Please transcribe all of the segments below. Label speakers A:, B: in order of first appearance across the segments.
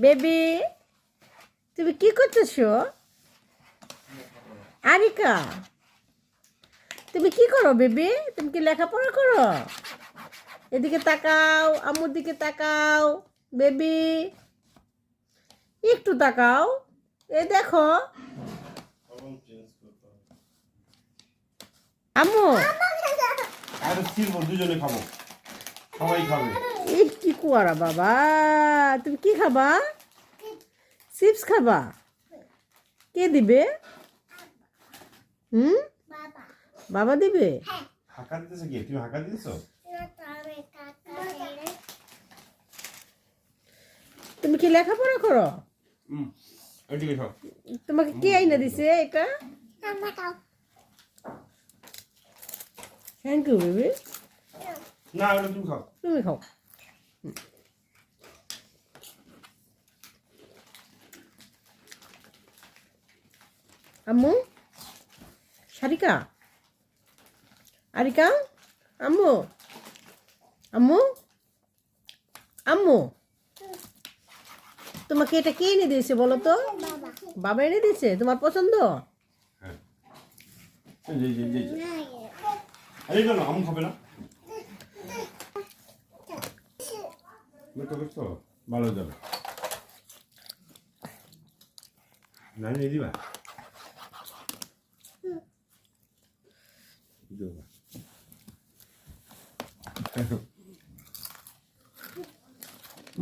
A: Baby, তুমি কি করতেছো? আরিকা, তুমি কি করো বেবি? তুমি কি লেখাপড়া করো? এদিকে তাকাও, আম্মুর দিকে তাকাও। বেবি, একটু তাকাও। এ দেখো আম্মু।
B: আর ছিড়বো, দুজনে খাবো, সবাই খাবে।
A: এই কি কুয়ারা বাবা, তুমি কি খাবা? চিপস খাবা? কে দিবে? হুম, বাবা দিবে?
B: হাঁকা দিতেছে কি? তুমি হাঁকা দিতেছো?
A: তুমি কি লেখাপড়া করো?
B: ওইদিকে খাও।
A: তোমাকে কে আইনা দিছে এটা? Thank you baby.
B: না, ওটা তুমি খাও।
A: তুমি খাও। আম্মু, সারিকা, আরিকা, আম্মু, আম্মু, আম্মু, তোমাকে এটা কে এনে দিয়েছে বলো তো? বাবা এনে দিয়েছে? তোমার পছন্দ?
B: হ্যাঁ, এই যে। আরে না, আম খাবে না। মেটো করছো, ভালো যাবে। না, নিয়ে দিবা।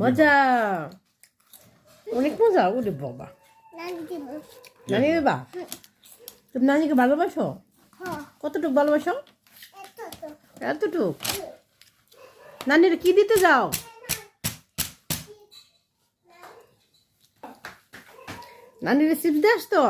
A: মজা, অনেক মজা। ওরে বাবা, নানি বাবা, তুমি নানিকে ভালোবাসো? কতটুকু ভালোবাসো? এতটুক। নানির কি দিতে যাও? নানির চিপস দিয়ে আসতো?